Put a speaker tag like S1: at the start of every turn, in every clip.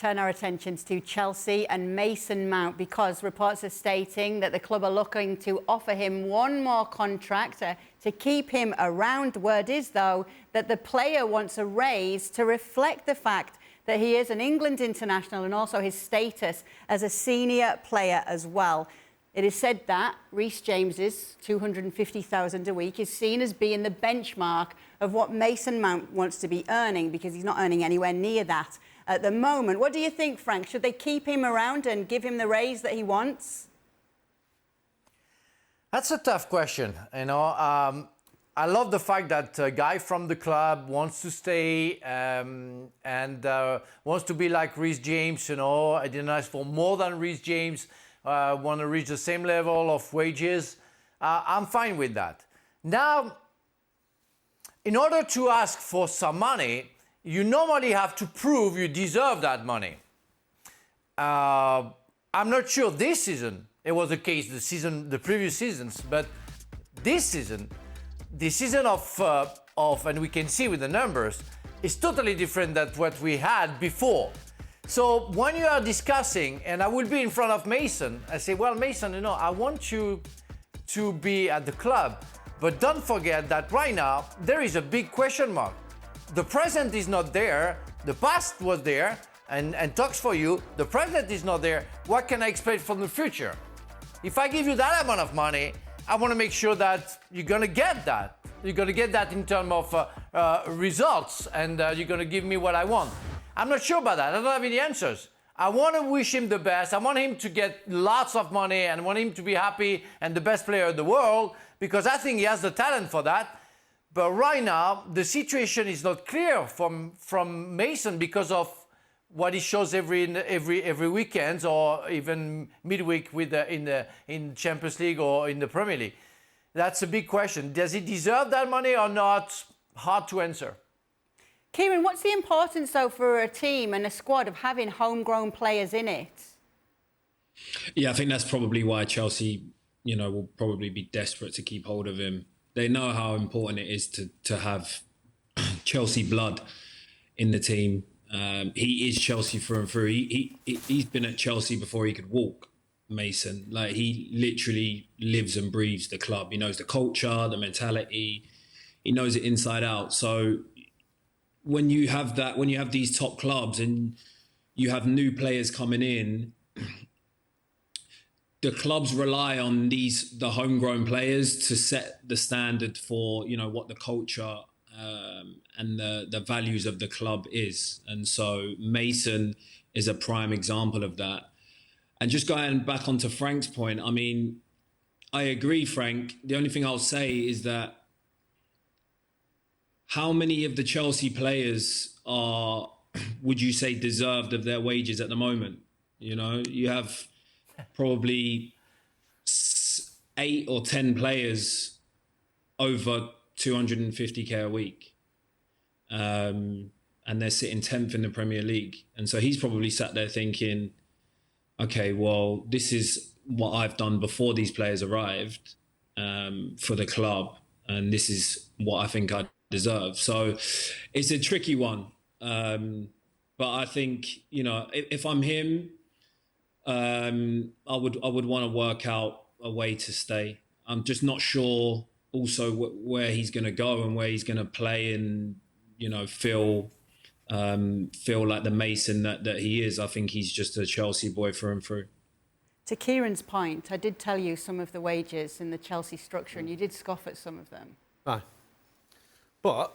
S1: turn our attentions to Chelsea and Mason Mount, because reports are stating that the club are looking to offer him one more contract to keep him around. Word is, though, that the player wants a raise to reflect the fact that he is an England international and also his status as a senior player as well. It is said that Reece James's $250,000 a week is seen as being the benchmark of what Mason Mount wants to be earning, because he's not earning anywhere near that at the moment. What do you think, Frank? Should they keep him around and give him the raise that he wants?
S2: That's a tough question. You know, I love the fact that a guy from the club wants to stay and wants to be like Reece James. You know, I didn't ask for more than Reece James. Want to reach the same level of wages. I'm fine with that. Now, in order to ask for some money, you normally have to prove you deserve that money. I'm not sure this season it was the case, the previous seasons, but this season, the season of, and we can see with the numbers, is totally different than what we had before. So when you are discussing, and I will be in front of Mason, I say, well, Mason, you know, I want you to be at the club, but don't forget that right now, there is a big question mark. The present is not there, the past was there, and talks for you, the present is not there. What can I expect from the future? If I give you that amount of money, I want to make sure that you're going to get that. You're going to get that in terms of results, and you're going to give me what I want. I'm not sure about that. I don't have any answers. I want to wish him the best. I want him to get lots of money and want him to be happy and the best player in the world, because I think he has the talent for that. But right now, the situation is not clear from Mason because of what he shows every weekend or even midweek with in Champions League or in the Premier League. That's a big question. Does he deserve that money or not? Hard to answer.
S1: Kieran, what's the importance, though, for a team and a squad of having homegrown players in it?
S3: Yeah, I think that's probably why Chelsea, you know, will probably be desperate to keep hold of him. They know how important it is to have Chelsea blood in the team. He is Chelsea through and through. He's been at Chelsea before he could walk, Mason. Like, he literally lives and breathes the club. He knows the culture, the mentality. He knows it inside out. So when you have that, when you have these top clubs and you have new players coming in, the clubs rely on the homegrown players to set the standard for, you know, what the culture and the values of the club is. And so Mason is a prime example of that. And just going back onto Frank's point, I mean, I agree, Frank. The only thing I'll say is that how many of the Chelsea players are, would you say, deserved of their wages at the moment? You know, you have probably 8 or 10 players over 250k a week. And they're sitting 10th in the Premier League. And so he's probably sat there thinking, okay, well, this is what I've done before these players arrived for the club. And this is what I think I deserve. So it's a tricky one. But I think, you know, if I'm him, I would want to work out a way to stay. I'm just not sure also where he's going to go and where he's going to play and, you know, feel like the Mason that he is. I think he's just a Chelsea boy through and through.
S1: To Kieran's point, I did tell you some of the wages in the Chelsea structure, and you did scoff at some of them.
S4: Aye. But,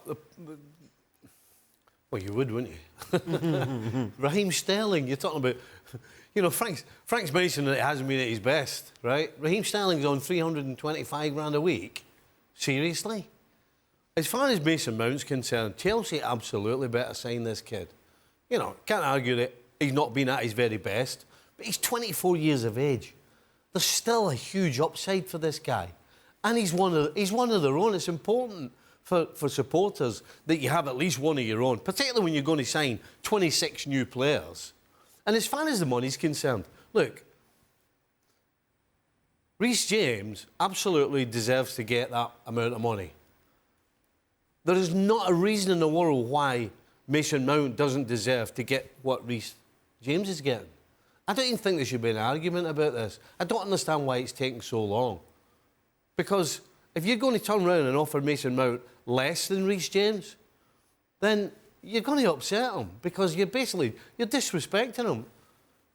S4: well, you would, wouldn't you? Raheem Sterling, you're talking about, you know, Frank's mentioned that it hasn't been at his best, right? Raheem Sterling's on 325 grand a week. Seriously? As far as Mason Mount's concerned, Chelsea absolutely better sign this kid. You know, can't argue that he's not been at his very best, but he's 24 years of age. There's still a huge upside for this guy. And he's one of their own. It's important for supporters that you have at least one of your own, particularly when you're going to sign 26 new players. And as far as the money's concerned, look, Reece James absolutely deserves to get that amount of money. There is not a reason in the world why Mason Mount doesn't deserve to get what Reece James is getting. I don't even think there should be an argument about this. I don't understand why it's taking so long. Because if you're going to turn around and offer Mason Mount less than Reece James, then you're going to upset him because you're disrespecting him.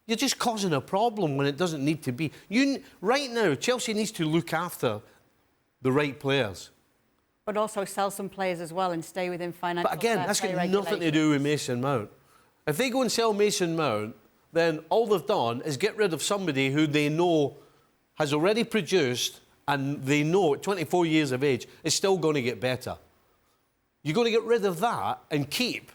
S4: You're just causing a problem when it doesn't need to be. Right now, Chelsea needs to look after the right players.
S1: But also sell some players as well and stay within financial
S4: But again, that's got nothing to do with Mason Mount. If they go and sell Mason Mount, then all they've done is get rid of somebody who they know has already produced and they know at 24 years of age is still going to get better. You're going to get rid of that and keep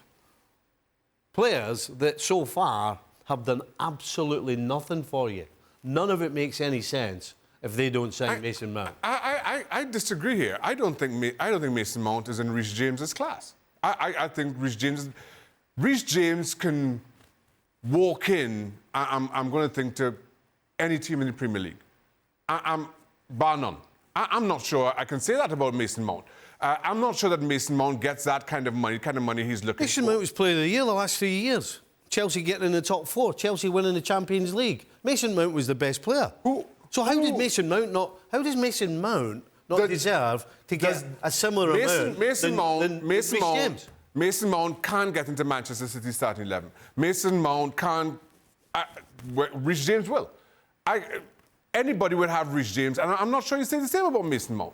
S4: players that so far have done absolutely nothing for you. None of it makes any sense if they don't sign Mason Mount.
S5: I disagree here. I don't think Mason Mount is in Reece James's class. I think Reece James can walk in, I'm going to think, to any team in the Premier League. Bar none. I'm not sure I can say that about Mason Mount. I'm not sure that Mason Mount gets that kind of money he's looking for.
S4: Mason Mount was Player of the Year the last 3 years. Chelsea getting in the top 4. Chelsea winning the Champions League. Mason Mount was the best player. So how does Mason Mount not deserve to get a similar amount than Reece James?
S5: Mason Mount can't get into Manchester City starting 11. Mason Mount can't. Reece James will. Anybody would have Reece James, and I'm not sure you say the same about Mason Mount.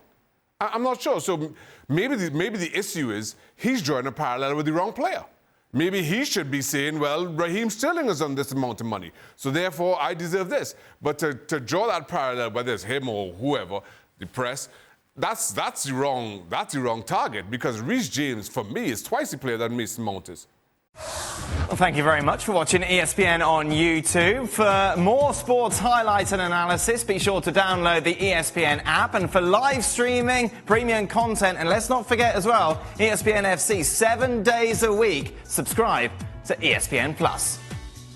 S5: I'm not sure. So maybe the issue is he's drawing a parallel with the wrong player. Maybe he should be saying, well, Raheem Sterling has done this amount of money, so therefore I deserve this. But to draw that parallel, whether it's him or whoever, the press, that's the wrong target, because Reece James, for me, is twice the player that Mason Mount is.
S6: Well, thank you very much for watching ESPN on YouTube. For more sports highlights and analysis, be sure to download the ESPN app. And for live streaming, premium content, and let's not forget as well, ESPN FC 7 days a week. Subscribe to ESPN Plus.